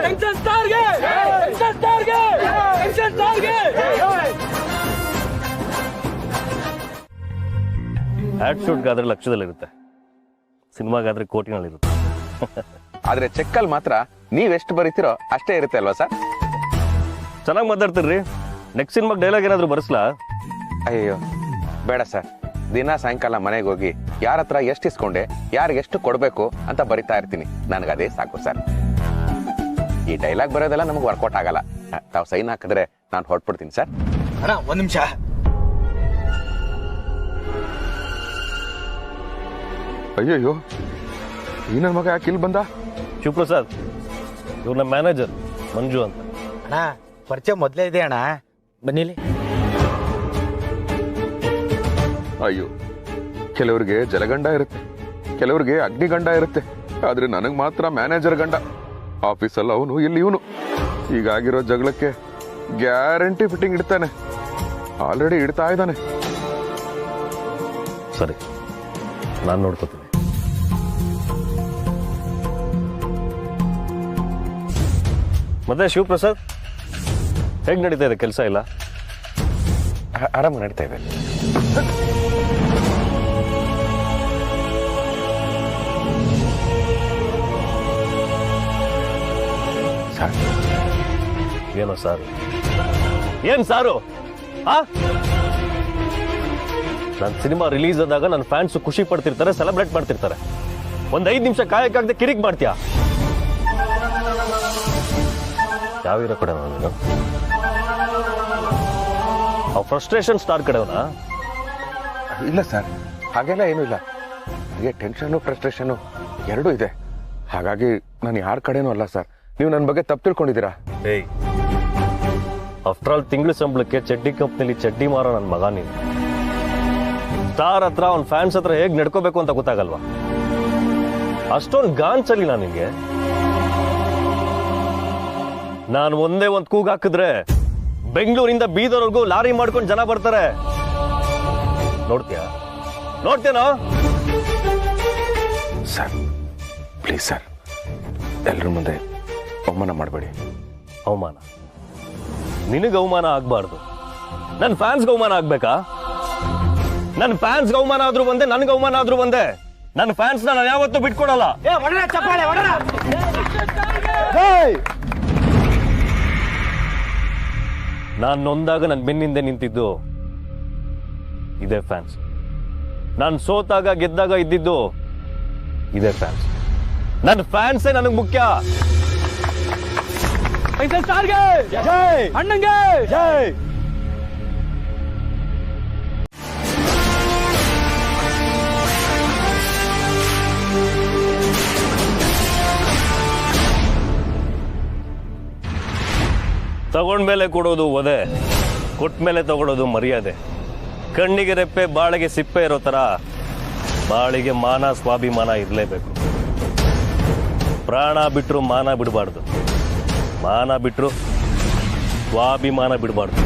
ಟೆನ್ಷನ್ ಸ್ಟಾರ್ಗೆ, ಟೆನ್ಷನ್ ಸ್ಟಾರ್ಗೆ, ಟೆನ್ಷನ್ ಸ್ಟಾರ್ಗೆ. ಆಟಿಟ್ಯೂಡ್ಗಾದ್ರೆ ಲಕ್ಷದಲ್ಲಿರುತ್ತೆ, ಸಿನಿಮಾಗಾದ್ರೆ ಕೋಟಿನಲ್ಲಿರುತ್ತೆ. ಆದ್ರೆ ಚೆಕ್ಕಲ್ಲಿ ಮಾತ್ರ ನೀವೆಷ್ಟು ಬರೀತಿರೋ ಅಷ್ಟೇ ಇರುತ್ತೆ ಅಲ್ವಾ ಸರ್? ಚೆನ್ನಾಗಿ ಮಾತಾಡ್ತೀರಿ. ನೆಕ್ಸ್ಟ್ ಸಿನಿಮಾಗೆ ಡೈಲಾಗ್ ಏನಾದ್ರು ಬರೆಸ್ಲಾ? ಅಯ್ಯೋ ಬೇಡ ಸರ್, ದಿನ ಸಾಯಂಕಾಲ ಮನೆಗೆ ಹೋಗಿ ಯಾರ ಹತ್ರ ಎಷ್ಟು ಇಸ್ಕೊಂಡೆ, ಯಾರಿಗೆ ಎಷ್ಟು ಕೊಡ್ಬೇಕು ಅಂತ ಬರಿತಾ ಇರ್ತೀನಿ. ನನಗದೇ ಸಾಕು ಸರ್. ಈ ಡೈಲಾಗ್ ಬರೋದೆಲ್ಲ ನಮಗೆ ವರ್ಕೌಟ್ ಆಗಲ್ಲ. ತಾವು ಸೈನ್ ಹಾಕಿದ್ರೆ ನಾನು ಹೊರಟ್ಬಿಡ್ತೀನಿ ಸರ್. ಅಣ್ಣ ಒಂದ್ ನಿಮಿಷ. ಅಯ್ಯಯ್ಯೋ, ಈ ನನ್ನ ಮಗ ಯಾಕೆ ಇಲ್ಲಿ ಬಂದ? ಶಿವಪ್ರಸಾದ್, ಇವ್ರ ನಮ್ಮ ಮ್ಯಾನೇಜರ್ ಮಂಜು ಅಂತ. ಅಣ್ಣ ಪರಿಚಯ ಮೊದಲೇ ಇದೆ ಅಣ್ಣ, ಬನ್ನಿಲಿ. ಅಯ್ಯೋ, ಕೆಲವ್ರಿಗೆ ಜಲಗಂಡ ಇರುತ್ತೆ, ಕೆಲವ್ರಿಗೆ ಅಗ್ನಿಗಂಡ ಇರುತ್ತೆ, ಆದ್ರೆ ನನಗ್ ಮಾತ್ರ ಮ್ಯಾನೇಜರ್ ಗಂಡ. ಆಫೀಸಲ್ಲಿ ಅವನು, ಇಲ್ಲಿ ಇವನು. ಈಗಾಗಿರೋ ಜಗಳಕ್ಕೆ ಗ್ಯಾರಂಟಿ ಫಿಟ್ಟಿಂಗ್ ಇಡ್ತಾನೆ. ಆಲ್ರೆಡಿ ಇಡ್ತಾ ಇದ್ದಾನೆ. ಸರಿ, ನಾನು ನೋಡ್ಕೋತೀನಿ. ಮತ್ತೆ ಶಿವಪ್ರಸಾದ್, ಹೇಗೆ ನಡೀತಾ ಇದೆ ಕೆಲಸ? ಇಲ್ಲ ಆರಾಮ ನಡೀತಾ ಇದೆ. ಏನೋ ಸಾರು? ಏನ್ ಸಾರು? ನನ್ನ ಸಿನಿಮಾ ರಿಲೀಸ್ ಆದಾಗ ನನ್ನ ಫ್ಯಾನ್ಸ್ ಖುಷಿ ಪಡ್ತಿರ್ತಾರೆ, ಸೆಲೆಬ್ರೇಟ್ ಮಾಡ್ತಿರ್ತಾರೆ. ಒಂದ್ 5 ನಿಮಿಷ ಕಾಯಕ್ಕಾಗದೆ ಕಿರಿಕ್ ಮಾಡ್ತೀಯಾ? ಯಾವಿರೋ ಕಡೆ ನೀನು? ಫ್ರಸ್ಟ್ರೇಷನ್ ಸ್ಟಾರ್ ಕಡೆವನಾ? ಇಲ್ಲ ಸರ್, ಹಾಗೆಲ್ಲ ಏನೂ ಇಲ್ಲ. ನನಗೆ ಟೆನ್ಷನು ಫ್ರಸ್ಟ್ರೇಷನು ಎರಡೂ ಇದೆ. ಹಾಗಾಗಿ ನಾನು ಯಾರ ಕಡೆನೂ ಅಲ್ಲ ಸರ್. ನೀವು ನನ್ನ ಬಗ್ಗೆ ತಪ್ಪು ತಿಳ್ಕೊಂಡಿದ್ದೀರಾ. ಏಯ್, ಆಫ್ಟರ್ ಆಲ್ ತಿಂಗಳು ಸಂಬಳಕ್ಕೆ ಚಡ್ಡಿ ಕಂಪ್ನಿಲಿ ಚಡ್ಡಿ ಮಾರೋ ನನ್ನ ಮಗ ನೀನು. ಸ್ಟಾರ್ ಹತ್ರ ಅವ್ನ ಫ್ಯಾನ್ಸ್ ಹತ್ರ ಹೇಗೆ ನಡ್ಕೋಬೇಕು ಅಂತ ಗೊತ್ತಾಗಲ್ವಾ? ಅಷ್ಟೊಂದು ಗಾಂಚಲಿ ನಾನು ನಿನ್ಗೆ. ನಾನು ಒಂದೇ ಒಂದು ಕೂಗ್ ಹಾಕಿದ್ರೆ ಬೆಂಗಳೂರಿಂದ ಬೀದರ್ವರೆಗೂ ಲಾರಿ ಮಾಡ್ಕೊಂಡು ಜನ ಬರ್ತಾರೆ. ನೋಡ್ತೀಯನೋ? ಸರ್ ಪ್ಲೀಸ್ ಸರ್, ಎಲ್ಲರ ಮುಂದೆ ಅವಮಾನ ಮಾಡಬೇಡಿ. ಅವಮಾನ? ನಿನಗೆ ಅವಮಾನ ಆಗ್ಬಾರ್ದು, ನನ್ನ ಫ್ಯಾನ್ಸ್ಗೆ ಅವಮಾನ ಆಗ್ಬೇಕಾ? ನನ್ನ ಫ್ಯಾನ್ಸ್ಗೆ ಅವಮಾನ ಆದ್ರೂ ಬಂದೆ, ನನ್ಗೆ ಅವಮಾನ ಆದ್ರೂ ಬಂದೆ. ನನ್ನ ಫ್ಯಾನ್ಸ್ ನಾನು ಯಾವತ್ತೂ ಬಿಟ್ಕೊಡಲ್ಲ. ನಾನು ನೊಂದಾಗ ನನ್ನ ಬೆನ್ನಿಂದೆ ನಿಂತಿದ್ದು ಇದೇ ಫ್ಯಾನ್ಸ್. ನಾನು ಸೋತಾಗ ಗೆದ್ದಾಗ ಇದ್ದಿದ್ದು ಇದೇ ಫ್ಯಾನ್ಸ್. ನನ್ನ ಫ್ಯಾನ್ಸೇ ನನಗೆ ಮುಖ್ಯ. ಅಣ್ಣಂಗೆ ಜೈ. ತಗೊಂಡ್ಮೇಲೆ ಕೊಡೋದು ಒದೆ, ಕೊಟ್ಮೇಲೆ ತಗೊಳ್ಳೋದು ಮರ್ಯಾದೆ. ಕಣ್ಣಿಗೆ ರೆಪ್ಪೆ, ಬಾಳಿಗೆ ಸಿಪ್ಪೆ ಇರೋ ತರ ಬಾಳಿಗೆ ಮಾನ ಸ್ವಾಭಿಮಾನ ಇರಲೇಬೇಕು. ಪ್ರಾಣ ಬಿಟ್ಟರು ಮಾನ ಬಿಡಬಾರ್ದು, ಮಾನ ಬಿಟ್ಟರು ಸ್ವಾಭಿಮಾನ ಬಿಡಬಾರ್ದು.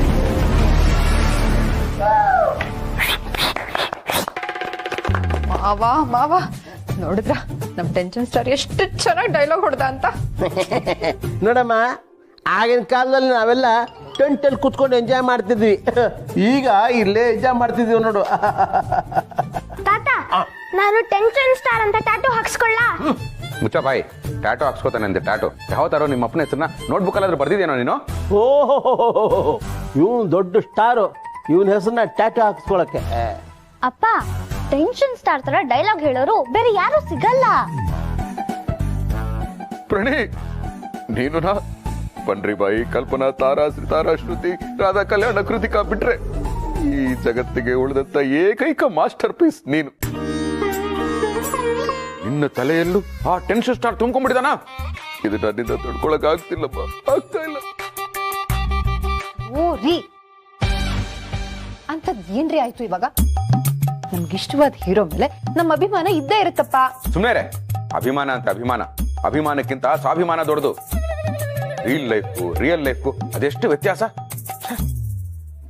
ಮಾವ ನೋಡಿದ್ರ ನಮ್ ಟೆನ್ಷನ್ ಸ್ಟಾರ್ ಎಷ್ಟು ಚೆನ್ನಾಗಿ ಡೈಲಾಗ್ ಹೊಡೆದ ಅಂತ. ನೋಡಮ್ಮ, ಆಗಿನ ಕಾಲದಲ್ಲಿ ನಾವೆಲ್ಲ ಟೆಂಟಲ್ಲಿ ಕುತ್ಕೊಂಡು ಎಂಜಾಯ್ ಮಾಡ್ತಿದ್ವಿ. ಈಗ ಇಲ್ಲೇ ಎಂಜಾಯ್ ಮಾಡ್ತಿದ್ವಿ ನೋಡು. ತಾತ, ನಾನು ಟೆನ್ಷನ್ ಸ್ಟಾರ್ ಅಂತ ಟ್ಯಾಟೂ ಹಾಕ್ಸ್ಕೊಳ್ಳ? ಮುಚ್ಚ ಬಾಯಿ. ಟ್ಯಾಟೋ ಹಾಕ್ಸ್ಕೋತಾನೆ ಅಂತೆ. ಟ್ಯಾಟೋ ಯಾವ ತರ? ನಿಮ್ಮ ಅಪ್ಪನ ಹೆಸರನ್ನ ನೋಟ್ಬುಕ್ ಅಲ್ಲಾದ್ರೂ ಬರ್ದಿದ್ಯೇನೋ ನೀನು? ಓಹೋ, ಇವನ್ ದೊಡ್ಡ ಸ್ಟಾರು, ಇವನ್ ಹೆಸರನ್ನ ಟ್ಯಾಟೋ ಹಾಕ್ಸ್ಕೊಳಕ್ಕೆ. ಅಪ್ಪ, ಟೆನ್ಷನ್ ಸ್ಟಾರ್ ತರ ಡೈಲಾಗ್ ಹೇಳೋರು ಬೇರೆ ಯಾರು ಸಿಗಲ್ಲ. ಪ್ರಣಿ, ನೀನು ಬನ್ರಿ ಬಾಯಿ, ಕಲ್ಪನಾ, ತಾರಾ, ಸಿತಾರಾ, ಶ್ರುತಿ, ರಾಧಾ ಕಲ್ಯಾಣ, ಕೃತಿಕಾ ಬಿಟ್ರೆ ಈ ಜಗತ್ತಿಗೆ ಉಳಿದಂತ ಏಕೈಕ ಮಾಸ್ಟರ್ ಪೀಸ್ ನೀನು. ನಿನ್ನ ತಲೆಯಲ್ಲೂ ಆ ಟೆನ್ಷನ್ ಸ್ಟಾರ್ ತುಂಬ್ಕೊಂಡ್ಬಿಟ್ಟಿದಾನ. ಇದು ನನ್ನಿಂದ ತಡ್ಕೊಳಕ್ ಆಗ್ತಿಲ್ಲಪ್ಪ, ಆಗ್ತಾ ಇಲ್ಲ. ಓ ರೀ, ಅಂತದ್ ಏನ್ರಿ ಆಯ್ತು ಇವಾಗ? ನಮ್ಗಿಷ್ಟವಾದ ಹೀರೋ ಮೇಲೆ ನಮ್ಮ ಅಭಿಮಾನ ಇದ್ದೇ ಇರುತ್ತಪ್ಪ. ಸುಮ್ಮನೆ ಅಭಿಮಾನ ಅಂತ ಅಭಿಮಾನ, ಅಭಿಮಾನಕ್ಕಿಂತ ಸ್ವಾಭಿಮಾನ ದೊಡ್ಡದು. ರಿಯಲ್ ಲೈಫ್ಗೂ ಅದೆಷ್ಟು ವ್ಯತ್ಯಾಸ.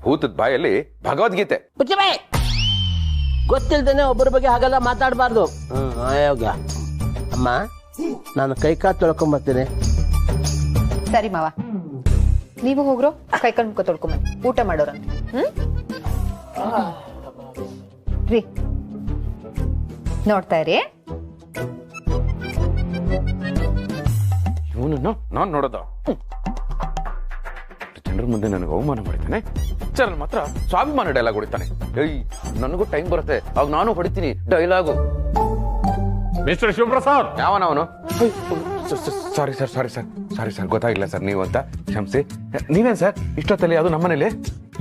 ಭೂತದ ಬಾಯಲ್ಲಿ ಭಗವದ್ಗೀತೆ. ಗೊತ್ತಿಲ್ದೇನೆ ಒಬ್ಬರ ಬಗ್ಗೆ ಹಾಗೆಲ್ಲ ಮಾತಾಡಬಾರ್ದು. ಆಯೋಗ ಅಮ್ಮ, ನಾನು ಕೈಕಾ ತೊಳ್ಕೊಂಬರ್ತೀನಿ. ಸರಿ ಮಾವ, ನೀವು ಹೋಗ್ರೋ, ಕೈಕಂಡ್ ಮುಖ ತೊಳ್ಕೊಂಬನ್ನಿ, ಊಟ ಮಾಡೋರಂತ. ರೀ ನೋಡ್ತಾ ಇರಿ. ಇವನನ್ನು ನಾನ್ ನೋಡೋದ? ಜನರ ಮುಂದೆ ನನಗೆ ಅವಮಾನ ಮಾಡಿದ್ದಾನೆ, ಪಿಕ್ಚರ್ ಮಾತ್ರ ಸ್ವಾಭಿಮಾನ ಡೈಲಾಗ್ ಹೊಡಿತಾನೆ. ಏಯ್, ನನಗೂ ಟೈಮ್ ಬರುತ್ತೆ, ಆಗ ನಾನು ಹೊಡಿತೀನಿ ಡೈಲಾಗು. ಮಿಸ್ಟರ್ ಶಿವಪ್ರಸಾದ್, ಯಾವನವನು? ಸಾರಿ ಸರ್, ಸಾರಿ ಸರ್, ಗೊತ್ತಾಗಿಲ್ಲ ಸರ್ ನೀವು ಅಂತ, ಕ್ಷಮಿಸಿ. ನೀವೇನ್ ಸರ್ ಇಷ್ಟೊತ್ತಲ್ಲಿ ಅದು ನಮ್ಮನೇಲಿ?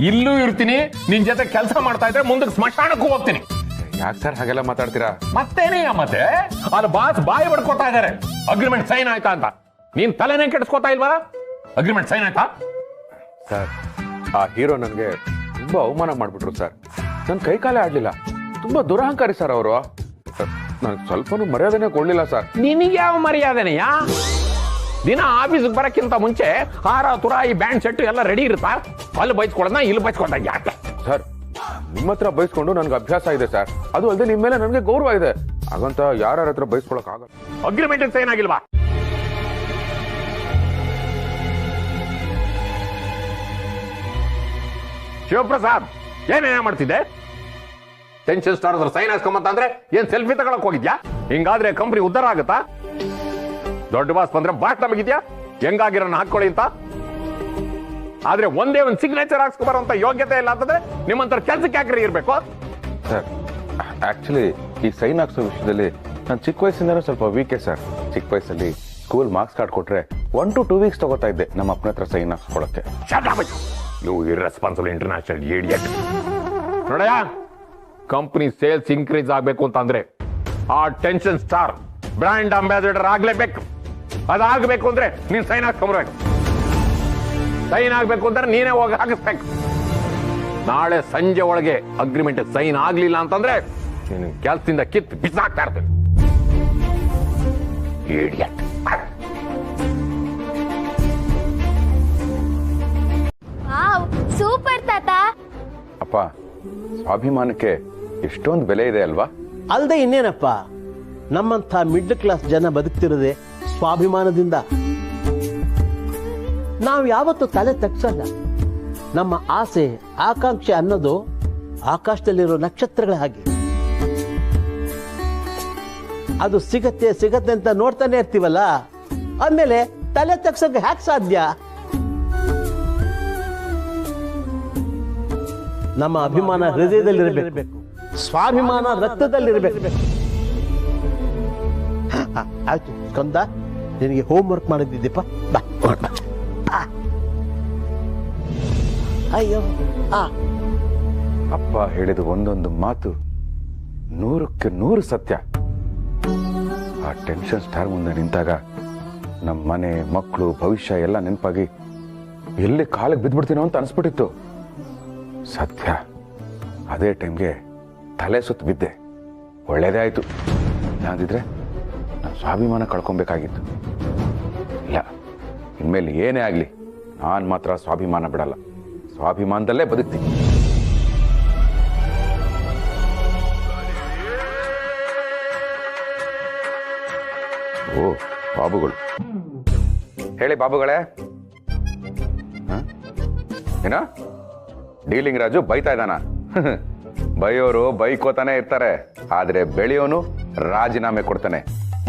ಇಲ್ಲೂ ಇರ್ತೀನಿ, ನಿನ್ ಜೊತೆ ಕೆಲಸ ಮಾಡ್ತಾ ಇದ್ರೆ ಮುಂದಕ್ಕೆ ಸ್ಮಶಾನಕ್ಕೂ ಹೋಗ್ತೀನಿ. ಯಾಕೆ ಸರ್ ಹಾಗೆಲ್ಲ ಮಾತಾಡ್ತೀರಾ? ಮತ್ತೇನೇ ಮತ್ತೆ ಅಲ್ಲಿ ಬಾಸ್ ಬಾಯಿ ಬಡ್ಕೋತಾ ಇದಾರೆ ಅಗ್ರಿಮೆಂಟ್ ಸೈನ್ ಆಯ್ತಾ ಅಂತ. ನೀನ್ ತಲೆನೇ ಕೆಡಿಸ್ಕೋತಾ ಇಲ್ವಾ? ಅಗ್ರಿಮೆಂಟ್ ಸೈನ್ ಆಯ್ತಾ? ಸರ್, ಆ ಹೀರೋ ನನಗೆ ತುಂಬಾ ಅವಮಾನ ಮಾಡ್ಬಿಟ್ರು ಸರ್. ನನ್ನ ಕೈ ಕಾಲೇ ಆಡ್ಲಿಲ್ಲ. ತುಂಬಾ ದುರಹಂಕಾರಿ ಸರ್ ಅವರು. ನನಗೆ ಸ್ವಲ್ಪನೂ ಮರ್ಯಾದೆನೇ ಕೊಡ್ಲಿಲ್ಲ ಸರ್. ನಿನಗೆ ಯಾವ ಮರ್ಯಾದೆನೆಯಾ? ದಿನ ಆಫೀಸ್ಗೆ ಬರಕ್ಕಿಂತ ಮುಂಚೆ ಹಾರ ತುರಾಯಿ ಬ್ಯಾಂಡ್ ಸೆಟ್ ಎಲ್ಲ ರೆಡಿ ಇರುತ್ತಾ? ಅಲ್ಲಿ ಬೈಸ್ಕೊಳ್ಳೋದನ್ನ ಇಲ್ಲಿ ಬೈಸ್ಕೊಂಡ ಯಾಕೆ? ಸರ್, ನಿಮ್ಮ ಹತ್ರ ಬೈಸ್ಕೊಂಡು ನನ್ಗೆ ಅಭ್ಯಾಸ ಇದೆ ಸರ್. ಅದು ಅಲ್ಲದೆ ನಿಮ್ಮ ಮೇಲೆ ನನಗೆ ಗೌರವ ಇದೆ. ಹಾಗಂತ ಯಾರ ಹತ್ರ ಬೈಸ್ಕೊಳಕ್ ಆಗಲ್ಲ. ಅಗ್ರಿಮೆಂಟ್ ಸೈನ್ ಆಗಿಲ್ವಾ? ಶಿವಪ್ರಸಾದ್, ಏನೇನ ಮಾಡ್ತಿದ್ದೆ? ಟೆನ್ಷನ್ ಸ್ಟಾರ್ ಹತ್ರ ಸೈನ್ ಹಾಸ್ಕೊಂಬಂತಂದ್ರೆ ಏನ್ ಸೆಲ್ಫಿ ತಗೊಳಕ್ ಹೋಗಿದ್ಯಾ? ಹಿಂಗಾದ್ರೆ ಕಂಪ್ನಿ ಉದ್ಧಾರ ಆಗುತ್ತಾ? ದೊಡ್ಡ ಬಾಸ್ ಬಂದ್ರೆ ಬಾಸ್ ನಮಗಿದ್ಯಾ ಹೆಂಗಾಗಿರೋನ ಹಾಕೊಳ್ಳಿ ಅಂತ. ಆದ್ರೆ ಒಂದೇ ಒಂದು ಸಿಗ್ನೇಚರ್ ಹಾಕ್ಸ್ಕೊಬಾರಂತ ಯೋಗ್ಯತೆ ಇಲ್ಲ ಅಂತಂದ್ರೆ ನಿಮ್ಮಂತರ ಕೆಲ್ಸಕ್ಕೆ ಯಾಕ್ರಿ ಇರ್ಬೇಕು? ಸರ್, ಆಕ್ಚುಲಿ ಈ ಸೈನ್ ಹಾಕ್ಸೋ ವಿಷಯದಲ್ಲಿ ನಾನು ಚಿಕ್ಕ ವಯಸ್ಸಿಂದ ಸ್ವಲ್ಪ ವೀಕೆ ಸರ್. ಚಿಕ್ಕ ವಯಸ್ಸಲ್ಲಿ ಸ್ಕೂಲ್ ಮಾರ್ಕ್ಸ್ ಕಾರ್ಡ್ ಕೊಟ್ರೆ 1 to 2 weeks ತಗೋತಾ ಇದ್ದೆ ನಮ್ಮ ಅಪ್ಪನ ಹತ್ರ ಸೈನ್ ಹಾಕ್ಸ್ಕೊಳಕ್ಕೆ. You irresponsible international idiot. ನೋಡಯ್ಯ, ಕಂಪನಿ ಸೇಲ್ಸ್ ಇನ್ಕ್ರೀಸ್ ಆಗ್ಬೇಕು ಅಂತಂದ್ರೆ ಆ ಟೆನ್ಷನ್ ಸ್ಟಾರ್ ಬ್ರ್ಯಾಂಡ್ ಅಂಬಾಸಿಡರ್ ಆಗ್ಲೇಬೇಕು. ಅದಾಗಬೇಕು ಅಂದ್ರೆ ನೀನ್ ಸೈನ್ ಹಾಕ್ಕೊಂಬರ್ಬೇಕು. ಸೈನ್ ಆಗ್ಬೇಕು ಅಂದ್ರೆ ನೀನೇ ಹೋಗಿ ಹಾಕಿಸ್ಬೇಕು. ನಾಳೆ ಸಂಜೆ ಒಳಗೆ ಅಗ್ರಿಮೆಂಟ್ ಸೈನ್ ಆಗ್ಲಿಲ್ಲ ಅಂತಂದ್ರೆ ನೀನು ಕೆಲಸದಿಂದ ಕಿತ್ತು ಬಿಸಾಕ್ತಾ ಇರ್ತೇನೆ. ಇಡಿಯಟ್. ಸೂಪರ್ ತಾತ. ಅಪ್ಪ, ಸ್ವಾಭಿಮಾನಕ್ಕೆ ಎಷ್ಟೊಂದು ಬೆಲೆ ಇದೆ ಅಲ್ವಾ? ಅಲ್ದೆ ಇನ್ನೇನಪ್ಪ, ನಮ್ಮಂಥ ಮಿಡ್ಲ್ ಕ್ಲಾಸ್ ಜನ ಬದುಕ್ತಿರೋದೆ ಸ್ವಾಭಿಮಾನದಿಂದ. ನಾವು ಯಾವತ್ತೂ ತಲೆ ತಗ್ಸಲ್ಲ. ನಮ್ಮ ಆಸೆ ಆಕಾಂಕ್ಷೆ ಅನ್ನೋದು ಆಕಾಶದಲ್ಲಿರೋ ನಕ್ಷತ್ರಗಳ ಹಾಗೆ. ಅದು ಸಿಗತ್ತೆ ಸಿಗತ್ತೆ ಅಂತ ನೋಡ್ತಾನೆ ಇರ್ತೀವಲ್ಲ, ಆಮೇಲೆ ತಲೆ ತಗ್ಸೋಕೆ ಹ್ಯಾಕ್ ಸಾಧ್ಯ? ನಮ್ಮ ಅಭಿಮಾನ ಹೃದಯದಲ್ಲಿರಬೇಕು, ಸ್ವಾಭಿಮಾನ ರಕ್ತದಲ್ಲಿರಬೇಕು. ಆಯ್ತು ಕಂದ, ನಿನಗೆ ಹೋಮ್ ವರ್ಕ್ ಮಾಡಿದ್ದಿದ್ದೀಪ, ಬಾ. ಅಯ್ಯೋ, ಅಪ್ಪ ಹೇಳಿದ ಒಂದೊಂದು ಮಾತು 100ಕ್ಕೆ 100 ಸತ್ಯ. ಆ ಟೆನ್ಷನ್ ಸ್ಟಾರ್ ಮುಂದೆ ನಿಂತಾಗ ನಮ್ಮ ಮನೆ, ಮಕ್ಕಳು, ಭವಿಷ್ಯ ಎಲ್ಲ ನೆನಪಾಗಿ ಎಲ್ಲಿ ಕಾಲಿಗೆ ಬಿದ್ದ್ಬಿಡ್ತೀನೋ ಅಂತ ಅನ್ಸ್ಬಿಟ್ಟಿತ್ತು. ಸತ್ಯ, ಅದೇ ಟೈಮ್ಗೆ ತಲೆ ಸುತ್ತ ಬಿದ್ದೆ. ಒಳ್ಳೇದೇ ಆಯ್ತು. ಯಾವ್ದಿದ್ರೆ ನಾನು ಸ್ವಾಭಿಮಾನ ಕಳ್ಕೊಬೇಕಾಗಿತ್ತು. ಇಲ್ಲ, ಇನ್ಮೇಲೆ ಏನೇ ಆಗ್ಲಿ ನಾನು ಮಾತ್ರ ಸ್ವಾಭಿಮಾನ ಬಿಡಲ್ಲ. ಸ್ವಾಭಿಮಾನದಲ್ಲೇ ಬದುಕ್ತೀನಿ. ಓ ಬಾಬುಗಳು, ಹೇಳಿ ಬಾಬುಗಳೇ. ಏನ ಡೀಲಿಂಗ್ ರಾಜು ಬೈತಾ ಇದ್ದಾನ? ಬೈಯೋರು ಬೈಕೋತಾನೆ ಇರ್ತಾರೆ, ಆದ್ರೆ ಬೆಳೆಯೋನು ರಾಜೀನಾಮೆ ಕೊಡ್ತಾನೆ.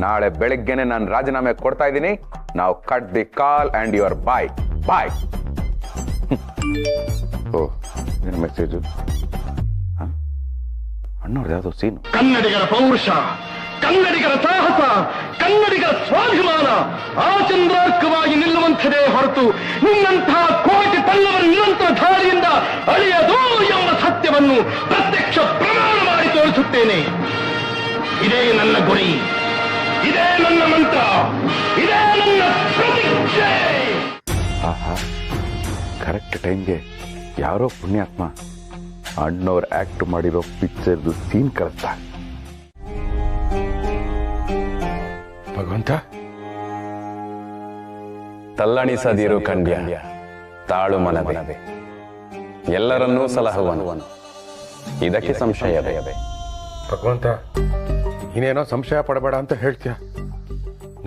ನಾಳೆ ಬೆಳಿಗ್ಗೆನೆ ನಾನು ರಾಜೀನಾಮೆ ಕೊಡ್ತಾ ಇದ್ದೀನಿ. ನಾವು cut the call and your bye bye. ಓ, ಏನು ಮೆಸೇಜು? ಅಣ್ಣವ್ರದ್ದು ಯಾವುದೋ ಸೀನು. ಕನ್ನಡಿಗರ ಪೌರುಷ, ಕನ್ನಡಿಗರ ಸಾಹಸ, ಕನ್ನಡಿಗರ ಸ್ವಾಭಿಮಾನ ಆಚಂದ್ರಾರ್ಕವಾಗಿ ನಿಲ್ಲುವಂಥದೇ ಹೊರತು ನಿನ್ನಂತಹ ಕೋಟಿ ಪಲ್ಲವರ ನಿರಂತರ ಧಾರಿಯಿಂದ ಅಳಿಯದು ಎಂಬ ಸತ್ಯವನ್ನು ಪ್ರತ್ಯಕ್ಷ ಪ್ರಮಾಣ ಮಾಡಿ ತೋರಿಸುತ್ತೇನೆ. ಇದೇ ನನ್ನ ಗುರಿ, ಇದೇ ನನ್ನ ಮಂತ್ರ, ಇದೇ ನನ್ನ ಪ್ರತಿಜ್ಞೆ. ಆಹಾ, ಕರೆಕ್ಟ್ ಟೈಮ್ಗೆ ಯಾರೋ ಪುಣ್ಯಾತ್ಮ ಅಣ್ಣವ್ರು ಆಕ್ಟ್ ಮಾಡಿರೋ ಪಿಕ್ಚರ್ದು ಸೀನ್ ಕಳಿಸ್ತಾ. ಭಗವಂತ, ತಲ್ಲಣಿಸದಿರು ಕಂಡ್ಯ, ತಾಳು ಮನವೇ, ಎಲ್ಲರನ್ನೂ ಸಲಹುವನು, ಇದಕ್ಕೆ ಸಂಶಯವೇ? ಭಗವಂತ, ಇನ್ನೇನೋ ಸಂಶಯ ಪಡಬೇಡ ಅಂತ ಹೇಳ್ತೀಯ.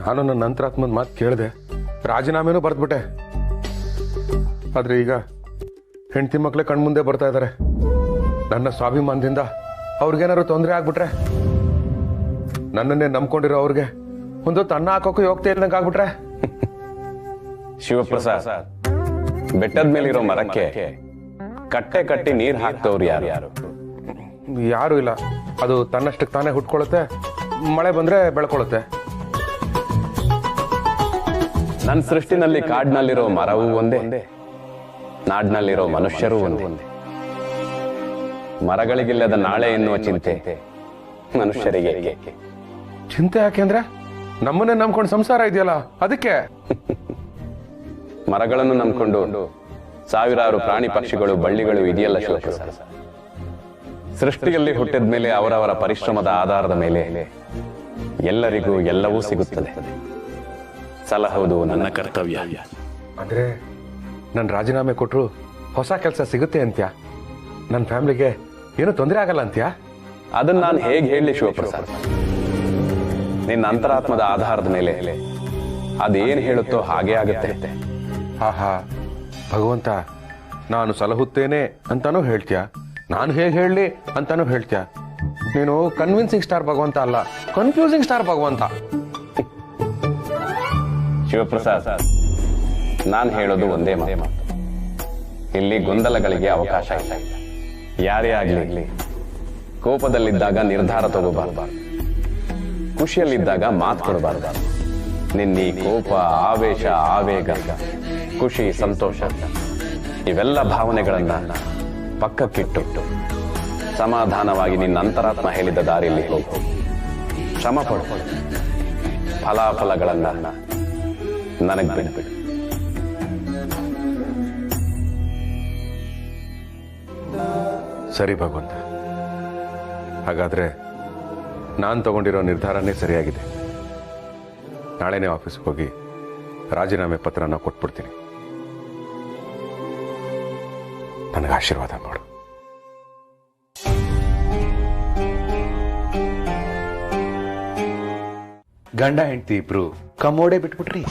ನಾನು ನನ್ನ ಅಂತರಾತ್ಮದ ಮಾತು ಕೇಳಿದೆ, ರಾಜೀನಾಮೆನೂ ಬರ್ದ್ಬಿಟ್ಟೆ. ಆದ್ರೆ ಈಗ ಹೆಂಡತಿ ಮಕ್ಳೇ ಕಣ್ಮುಂದೆ ಬರ್ತಾ ಇದ್ದಾರೆ. ನನ್ನ ಸ್ವಾಭಿಮಾನದಿಂದ ಅವ್ರಿಗೇನಾದ್ರು ತೊಂದರೆ ಆಗ್ಬಿಟ್ರೆ, ನನ್ನನ್ನೇ ನಂಬ್ಕೊಂಡಿರೋ ಅವ್ರಿಗೆ ಒಂದೊತ್ತು ಅನ್ನ ಹಾಕೋಕೆ ಹೋಗ್ತಾ ಇದ್ದಂಗೆ ಆಗ್ಬಿಟ್ರೆ? ಶಿವಪ್ರಸಾದ್, ಬೆಟ್ಟದ ಮೇಲಿರೋ ಮರಕ್ಕೆ ಕಟ್ಟೆ ಕಟ್ಟಿ ನೀರ್ ಹಾಕ್ತವ್ರು ಯಾರು? ಯಾರು ಇಲ್ಲ. ಅದು ತನ್ನಷ್ಟಕ್ಕೆ ತಾನೇ ಹುಟ್ಕೊಳ್ಳುತ್ತೆ, ಮಳೆ ಬಂದ್ರೆ ಬೆಳ್ಕೊಳ್ಳುತ್ತೆ. ನನ್ನ ಸೃಷ್ಟಿನಲ್ಲಿ ಕಾಡಿನಲ್ಲಿರೋ ಮರವೂ ಒಂದೇ, ನಾಡಿನಲ್ಲಿರೋ ಮನುಷ್ಯರೂ ಒಂದೇ. ಮರಗಳಿಗಿಲ್ಲದ ನಾಳೆ ಎನ್ನುವ ಚಿಂತೆ ಮನುಷ್ಯರಿಗೆ ಏಕೆ? ಚಿಂತೆ ಯಾಕೆಂದ್ರೆ ನಮ್ಮನ್ನೇ ನಂಬ್ಕೊಂಡು ಸಂಸಾರ ಇದೆಯಲ್ಲ ಅದಕ್ಕೆ. ಮರಗಳನ್ನು ನಂಬ್ಕೊಂಡು ಸಾವಿರಾರು ಪ್ರಾಣಿ ಪಕ್ಷಿಗಳು ಬಳ್ಳಿಗಳು ಇದೆಯಲ್ಲ ಶಿವಪ್ರಸಾದ್. ಸೃಷ್ಟಿಯಲ್ಲಿ ಹುಟ್ಟಿದ ಮೇಲೆ ಅವರವರ ಪರಿಶ್ರಮದ ಆಧಾರದ ಮೇಲೆ ಎಲ್ಲರಿಗೂ ಎಲ್ಲವೂ ಸಿಗುತ್ತದೆ. ಸಲಹುವುದು ನನ್ನ ಕರ್ತವ್ಯ. ಅಂದ್ರೆ ನನ್ನ ರಾಜೀನಾಮೆ ಕೊಟ್ರು ಹೊಸ ಕೆಲಸ ಸಿಗುತ್ತೆ ಅಂತ್ಯಾ? ನನ್ನ ಫ್ಯಾಮಿಲಿಗೆ ಏನು ತೊಂದರೆ ಆಗಲ್ಲ ಅಂತ್ಯಾ? ಅದನ್ನ ನಾನು ಹೇಗೆ ಹೇಳಿ ಶಿವಪ್ರಸಾದ್? ನಿನ್ನ ಅಂತರಾತ್ಮದ ಆಧಾರದ ಮೇಲೆ ಅದೇನು ಹೇಳುತ್ತೋ ಹಾಗೇ ಆಗುತ್ತೆ. ಆಹಾ ಭಗವಂತ, ನಾನು ಸಲಹುತ್ತೇನೆ ಅಂತಾನೂ ಹೇಳ್ತೀಯಾ, ನಾನು ಹೇಗೆ ಹೇಳಲಿ ಅಂತಾನೂ ಹೇಳ್ತೀಯಾ. ನೀನು ಕನ್ವಿನ್ಸಿಂಗ್ ಸ್ಟಾರ್ ಭಗವಂತ ಅಲ್ಲ, ಕನ್ಫ್ಯೂಸಿಂಗ್ ಸ್ಟಾರ್ ಭಗವಂತ. ಶಿವಪ್ರಸಾದ್, ನಾನು ಹೇಳೋದು ಒಂದೇ ಮಾತು. ಇಲ್ಲಿ ಗೊಂದಲಗಳಿಗೆ ಅವಕಾಶ ಇಲ್ಲ. ಯಾರೇ ಆಗ್ಲಿ ಕೋಪದಲ್ಲಿದ್ದಾಗ ನಿರ್ಧಾರ ತಗೋಬಾರ್ದು, ಖುಷಿಯಲ್ಲಿದ್ದಾಗ ಮಾತು ಕೊಡಬಾರ್ದು. ನಿನ್ನ ಕೋಪ, ಆವೇಶ, ಆವೇಗ, ಖುಷಿ, ಸಂತೋಷ ಇವೆಲ್ಲ ಭಾವನೆಗಳನ್ನ ಪಕ್ಕಕ್ಕಿಟ್ಟು ಸಮಾಧಾನವಾಗಿ ನಿನ್ನ ಅಂತರಾತ್ಮ ಹೇಳಿದ ದಾರಿಯಲ್ಲಿ ಹೋಗು. ಶ್ರಮ ಪಡು, ಫಲಾಫಲಗಳನ್ನ ನನಗೆ ಬಿಡ್ಬಿಡು. ಸರಿ ಭಗವಂತ, ಹಾಗಾದ್ರೆ ನಾನು ತಗೊಂಡಿರೋ ನಿರ್ಧಾರನೇ ಸರಿಯಾಗಿದೆ. ನಾಳೆನೇ ಆಫೀಸ್ಗೆ ಹೋಗಿ ರಾಜೀನಾಮೆ ಪತ್ರನ ಕೊಟ್ಬಿಡ್ತೀನಿ. ನನಗೆ ಆಶೀರ್ವಾದ ಮಾಡು. ಗಂಡ ಹೆಂಡತಿ ಇಬ್ರು ಕಮೋಡೆ ಬಿಟ್ಬಿಟ್ರಿ.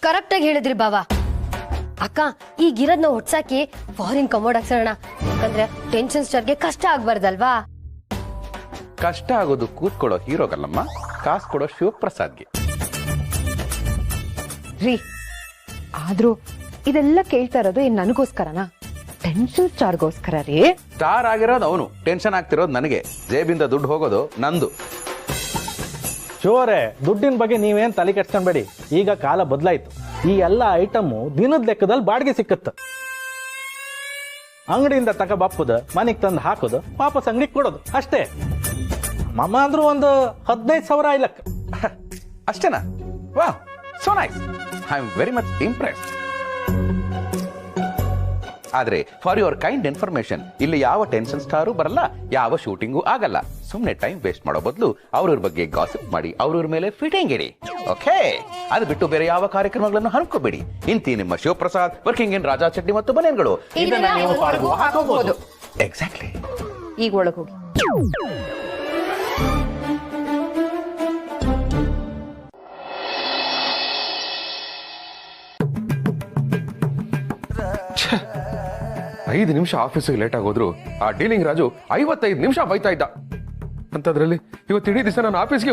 ಕರೆಕ್ಟ್ ಆಗಿ ಹೇಳಿದ್ರಿ ಬಾವಾ. ಅಕ್ಕ, ಈಗಿರೋದ್ನ ಹೊಡ್ಸಾಕಿ ಫಾರಿನ್ ಕಮೋಡ್ ಹಾಕ್ಸೋಣ. ಯಾಕಂದ್ರೆ ಟೆನ್ಷನ್ ಸ್ಟಾರ್ಗೆ ಕಷ್ಟ ಆಗ್ಬಾರ್ದಲ್ವಾ? ಕಷ್ಟ ಆಗೋದು ಕೂತ್ಕೊಳ್ಳೋ ಹೀರೋಗಲ್ಲಮ್ಮ, ಕಾಸು ಕೊಡೋ ಶಿವಪ್ರಸಾದ್ಗೆ. ರೀ, ಆದ್ರೂ ಇದೆಲ್ಲ ಕೇಳ್ತಾ ಇರೋದು ಏನ್ ನನಗೋಸ್ಕರನಾ? ಟೆನ್ಷನ್ ಸ್ಟಾರ್ಗೋಸ್ಕರ ರೀ. ಸ್ಟಾರ್ ಆಗಿರೋದು ಅವನು, ಟೆನ್ಷನ್ ಆಗ್ತಿರೋದು ನನಗೆ. ಜೇಬಿಂದ ದುಡ್ಡು ಹೋಗೋದು ನಂದು. ಶಿವರೇ, ದುಡ್ಡಿನ ಬಗ್ಗೆ ನೀವೇನ್ ತಲೆ ಕೆಡ್ಸ್ಕೊಂಬೇಡಿ. ಈಗ ಕಾಲ ಬದಲಾಯ್ತು. ಈ ಎಲ್ಲ ಐಟಮ್ ದಿನದ ಲೆಕ್ಕದಲ್ಲಿ ಬಾಡಿಗೆ ಸಿಕ್ಕತ್ತ. ಅಂಗಡಿಯಿಂದ ತಗೊಬಪ್ಪದ ಮನೆಗೆ ತಂದು ಹಾಕೋದು, ವಾಪಸ್ ಅಂಗಡಿಗೆ ಕೊಡೋದು ಅಷ್ಟೇ. ಮಮ್ಮ ಅಂದ್ರೂ ಒಂದು 15,000 ಇಲ್ಲಕ್ಕ. ಅಷ್ಟೇನಾ? ವಾ, so nice. I am very much impressed. ಆದ್ರೆ ಫಾರ್ ಯುವರ್ ಕೈಂಡ್ ಇನ್ಫಾರ್ಮೇಶನ್, ಇಲ್ಲಿ ಯಾವ ಟೆನ್ಷನ್ ಸ್ಟಾರು ಬರಲ್ಲ, ಯಾವ ಶೂಟಿಂಗು ಆಗಲ್ಲ. ಸುಮ್ನೆ ಟೈಮ್ ವೇಸ್ಟ್ ಮಾಡೋ ಬದಲು ಅವ್ರವ್ರ ಬಗ್ಗೆ ಗಾಸಿಪ್ ಮಾಡಿ ಅವ್ರವ್ರ ಮೇಲೆ ಫಿಟಿಂಗ್ ಇಡಿ. ಓಕೆ, ಅದು ಬಿಟ್ಟು ಬೇರೆ ಯಾವ ಕಾರ್ಯಕ್ರಮಗಳನ್ನು ಹಮ್ಕೋಬೇಡಿ. ಇಂತಿ ನಿಮ್ಮ ಶಿವಪ್ರಸಾದ್, ವರ್ಕಿಂಗ್ ಇನ್ ರಾಜಾ ಚಟ್ನಿ ಮತ್ತು ಬನೇನ್ಗಳು. ಇದನ್ನ ನೀವು ಪಾರ್ಗೂ ಹಾಕೋಬಹುದು. ಎಕ್ಸಾಕ್ಟ್ಲಿ. ಈಗ ಒಳಗೆ ಹೋಗಿ. ಐದು ನಿಮಿಷ ಆಫೀಸಿಗೆ ಲೇಟ್ ಆಗೋದ್ರು ಆ ಡೀಲಿಂಗ್ ರಾಜು 55 ನಿಮಿಷ ಬೈತಾ ಇದ್ದ. ಅಂತದ್ರಲ್ಲಿ ಇವತ್ತು ಇಡೀ ದಿವಸ ನಾನು ಆಫೀಸ್ಗೆ